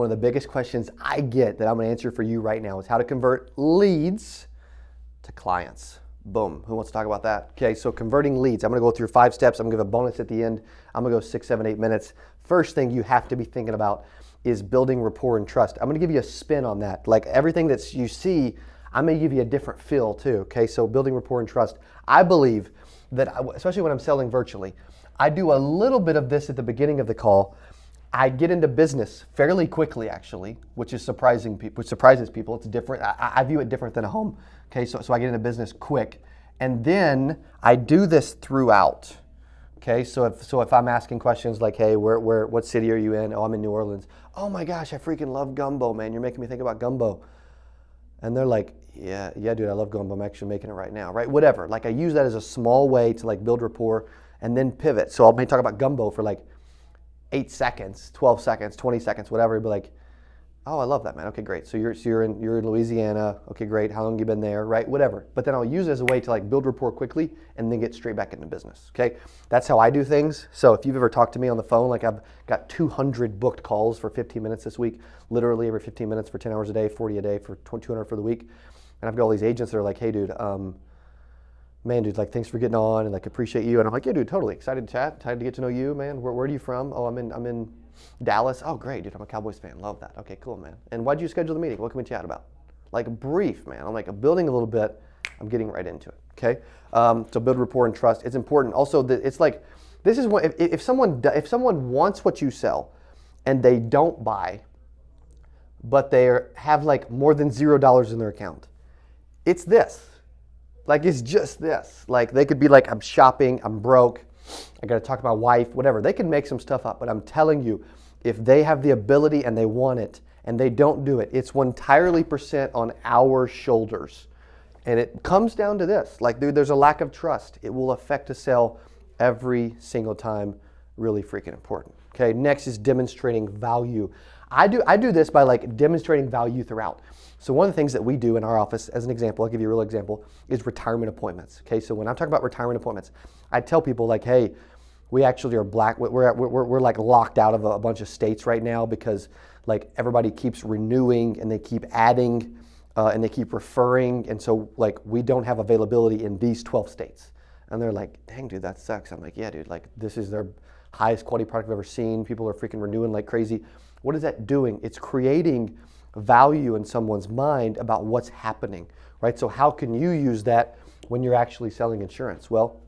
one of the biggest questions I get that I'm going to answer for you right now is how to convert leads to clients. Boom. Who wants to talk about that? Okay, so converting leads. I'm going to go through 5 steps. I'm going to give a bonus at the end. I'm going to go 6, 7, 8 minutes. First thing you have to be thinking about is building rapport and trust. I'm going to give you a spin on that. Like everything that you see, I'm going to give you a different feel too. Okay, so building rapport and trust. I believe that, especially when I'm selling virtually, I do a little bit of this at the beginning of the call. I get into business fairly quickly, actually, which surprises people. It's different. I view it different than a home. Okay, so I get into business quick, and then I do this throughout. Okay, so if I'm asking questions like, hey, what city are you in? Oh, I'm in New Orleans. Oh my gosh, I freaking love gumbo, man. You're making me think about gumbo. And they're like, yeah, dude, I love gumbo. I'm actually making it right now, right? Whatever. Like I use that as a small way to like build rapport and then pivot. So I'll maybe talk about gumbo for like 8 seconds, 12 seconds, 20 seconds, whatever. You'd be like, oh, I love that, man. Okay, great. So you're in Louisiana. Okay, great. How long have you been there, right? Whatever. But then I'll use it as a way to like build rapport quickly and then get straight back into business. Okay, that's how I do things. So if you've ever talked to me on the phone, like I've got 200 booked calls for 15 minutes this week, literally every 15 minutes for 10 hours a day, 40 a day for 200 for the week. And I've got all these agents that are like, hey, dude, man, dude, like, thanks for getting on and like appreciate you. And I'm like, yeah, dude, totally excited to chat, excited to get to know you, man. Where are you from? Oh, I'm in Dallas. Oh, great, dude, I'm a Cowboys fan. Love that. Okay, cool, man. And why'd you schedule the meeting? What can we chat about? Like brief, man. I'm like building a little bit. I'm getting right into it. Okay. So build rapport and trust. It's important. Also, that it's like this is what if someone wants what you sell, and they don't buy, but they have like more than $0 in their account. It's this. Like it's just this. Like they could be like, I'm shopping, I'm broke, I got to talk to my wife, whatever. They can make some stuff up, but I'm telling you, if they have the ability and they want it and they don't do it, it's entirely % on our shoulders. And it comes down to this. Like, dude, there's a lack of trust. It will affect a sale every single time. Really freaking important. Okay, next is demonstrating value. I do this by like demonstrating value throughout. So one of the things that we do in our office, as an example, I'll give you a real example, is retirement appointments. Okay, so when I'm talking about retirement appointments, I tell people like, hey, we actually are we're like locked out of a bunch of states right now because like everybody keeps renewing and they keep adding and they keep referring, and so like we don't have availability in these 12 states. And they're like, dang, dude, that sucks. I'm like, yeah, dude, like this is their highest quality product I've ever seen. People are freaking renewing like crazy. What is that doing? It's creating value in someone's mind about what's happening, right? So how can you use that when you're actually selling insurance? Well,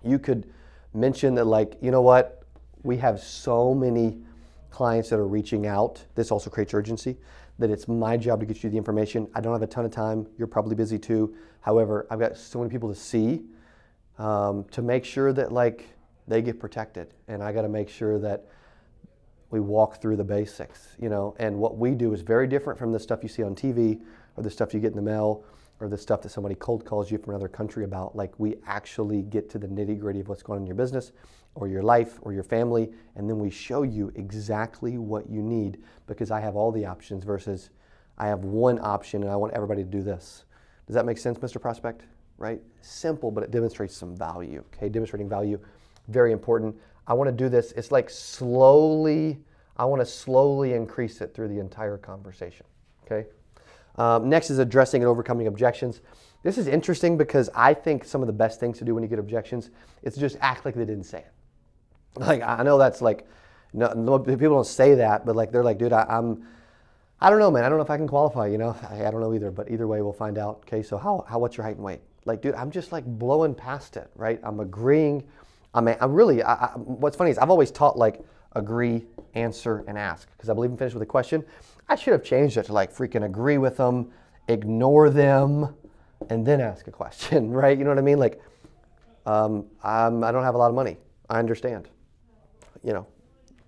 you could mention that like, you know what? We have so many clients that are reaching out. This also creates urgency, that it's my job to get you the information. I don't have a ton of time. You're probably busy too. However, I've got so many people to see to make sure that like they get protected. And I got to make sure that we walk through the basics, you know, and what we do is very different from the stuff you see on TV or the stuff you get in the mail or the stuff that somebody cold calls you from another country about. Like we actually get to the nitty gritty of what's going on in your business or your life or your family, and then we show you exactly what you need, because I have all the options versus I have one option and I want everybody to do this. Does that make sense, Mr. Prospect? Right? Simple, but it demonstrates some value. Okay, demonstrating value, very important. I want to do this. It's like I want to slowly increase it through the entire conversation. Okay. Next is addressing and overcoming objections. This is interesting because I think some of the best things to do when you get objections is to just act like they didn't say it. Like I know that's like, no, people don't say that, but like they're like, dude, I don't know, man. I don't know if I can qualify. You know, I don't know either. But either way, we'll find out. Okay. So what's your height and weight? Like, dude, I'm just like blowing past it, right? I'm agreeing. What's funny is I've always taught like agree, answer, and ask, because I believe in finish with a question. I should have changed it to like freaking agree with them, ignore them, and then ask a question, right? You know what I mean? Like, I don't have a lot of money. I understand. You know,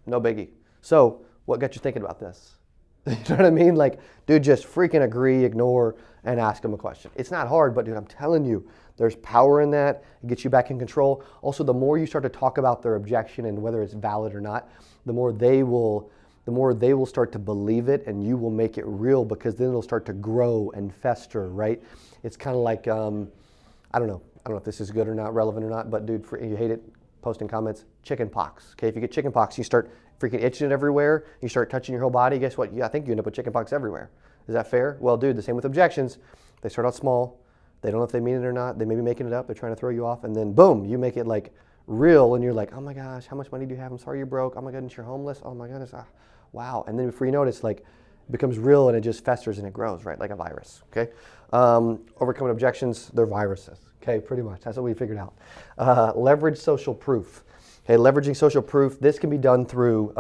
no biggie. So what got you thinking about this? You know what I mean? Like, dude, just freaking agree, ignore, and ask them a question. It's not hard, but dude, I'm telling you, there's power in that. It gets you back in control. Also, the more you start to talk about their objection and whether it's valid or not, the more they will start to believe it, and you will make it real, because then it'll start to grow and fester, right? It's kind of like, I don't know if this is good or not, relevant or not, but dude, you hate it, post in comments, chicken pox. Okay, if you get chicken pox, you start freaking itching it everywhere, you start touching your whole body, guess what? I think you end up with chickenpox everywhere. Is that fair? Well, dude, the same with objections. They start out small. They don't know if they mean it or not. They may be making it up. They're trying to throw you off. And then boom, you make it like real. And you're like, oh my gosh, how much money do you have? I'm sorry you're broke. Oh my goodness, you're homeless. Oh my goodness. Wow. And then before you know it, it's like, it becomes real and it just festers and it grows, right? Like a virus, okay? Overcoming objections, they're viruses, okay? Pretty much. That's what we figured out. Leverage social proof. Okay, leveraging social proof. This can be done through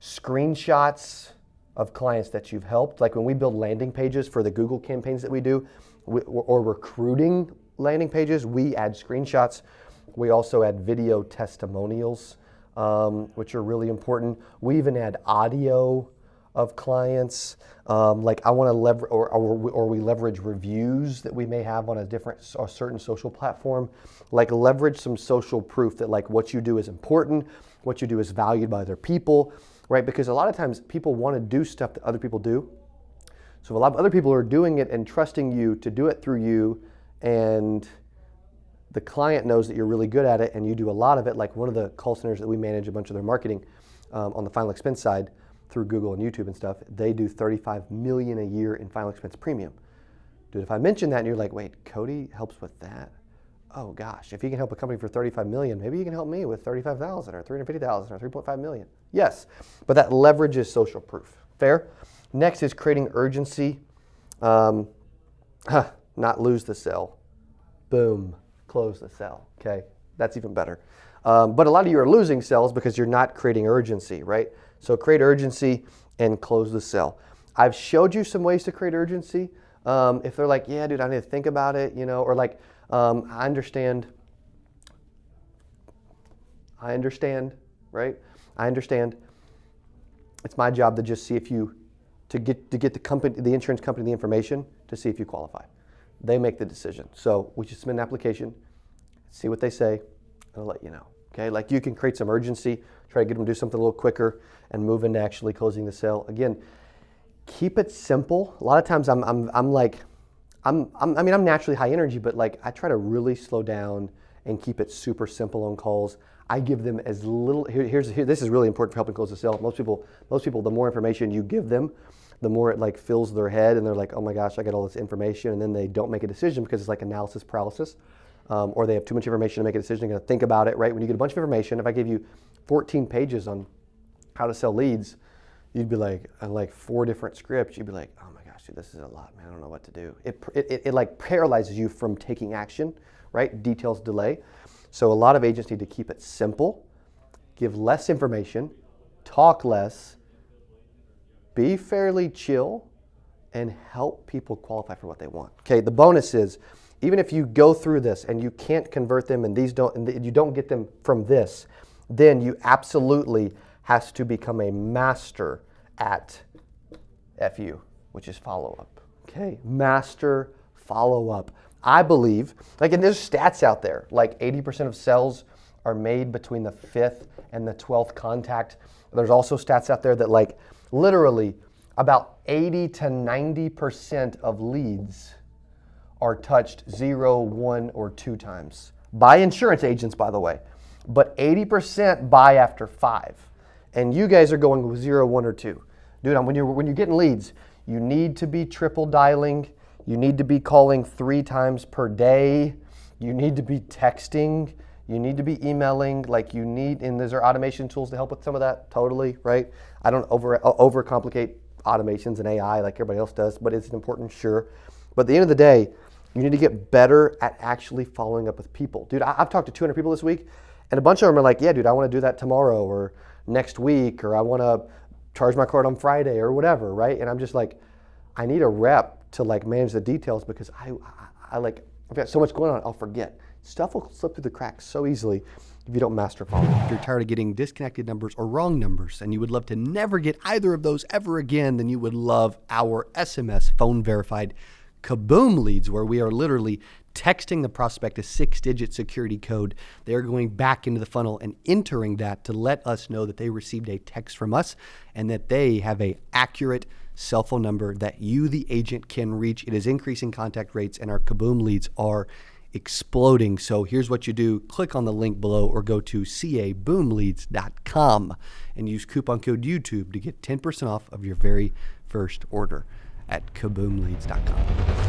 screenshots of clients that you've helped. Like when we build landing pages for the Google campaigns that we do, or recruiting landing pages, we add screenshots. We also add video testimonials, which are really important. We even add audio of clients. Like I want to leverage, or we leverage reviews that we may have on a certain social platform. Like leverage some social proof that like what you do is important, what you do is valued by other people, right? Because a lot of times people want to do stuff that other people do. So a lot of other people are doing it and trusting you to do it through you, and the client knows that you're really good at it and you do a lot of it. Like one of the call centers that we manage a bunch of their marketing on the final expense side through Google and YouTube and stuff, they do $35 million a year in final expense premium. Dude, if I mention that and you're like, wait, Cody helps with that? Oh gosh, if he can help a company for $35 million, maybe he can help me with $35,000 or $350,000 or $3.5 million. Yes, but that leverages social proof. Fair? Next is creating urgency. Not lose the sale. Boom, close the sale. Okay, that's even better. But a lot of you are losing sales because you're not creating urgency, right? So create urgency and close the sale. I've showed you some ways to create urgency. If they're like, yeah, dude, I need to think about it, you know, or like, I understand, right? I understand. It's my job to just see if you, to get the company, the insurance company, the information to see if you qualify. They make the decision. So we just submit an application, see what they say, and I'll let you know. Okay, like you can create some urgency, try to get them to do something a little quicker, and move into actually closing the sale. Again, keep it simple. A lot of times I'm naturally high energy, but like I try to really slow down and keep it super simple on calls. I give them as little. This is really important for helping close the sale. Most people, the more information you give them, the more it like fills their head, and they're like, oh my gosh, I got all this information, and then they don't make a decision because it's like analysis paralysis. Or they have too much information to make a decision. They're going to think about it, right? When you get a bunch of information, if I give you 14 pages on how to sell leads, you'd be like, on like 4 different scripts, you'd be like, oh my gosh, dude, this is a lot, man. I don't know what to do. It like paralyzes you from taking action, right? Details delay. So a lot of agents need to keep it simple, give less information, talk less, be fairly chill, and help people qualify for what they want. Okay, the bonus is, even if you go through this and you can't convert them and you don't get them from this, then you absolutely has to become a master at FU, which is follow-up. Okay, master follow-up. I believe, like, and there's stats out there, like 80% of sales are made between the 5th and the 12th contact. There's also stats out there that like literally about 80 to 90% of leads are touched 0, 1, or 2 times. By insurance agents, by the way. But 80% buy after 5. And you guys are going with 0, 1, or 2. Dude, when you're getting leads, you need to be triple dialing. You need to be calling 3 times per day. You need to be texting. You need to be emailing. Like you need, and there's automation tools to help with some of that, totally, right? I don't overcomplicate automations and AI like everybody else does, but it's important, sure. But at the end of the day, you need to get better at actually following up with people. Dude, I've talked to 200 people this week, and a bunch of them are like, yeah, dude, I want to do that tomorrow or next week, or I want to charge my card on Friday or whatever, right? And I'm just like, I need a rep to like manage the details because I've got so much going on, I'll forget. Stuff will slip through the cracks so easily if you don't master follow-up. If you're tired of getting disconnected numbers or wrong numbers, and you would love to never get either of those ever again, then you would love our SMS phone verified Kaboom leads, where we are literally texting the prospect a 6-digit security code. They're going back into the funnel and entering that to let us know that they received a text from us and that they have a accurate cell phone number that you, the agent, can reach. It is increasing contact rates, and our Kaboom leads are exploding. So here's what you do. Click on the link below or go to caboomleads.com and use coupon code YouTube to get 10% off of your very first order at kaboomleads.com.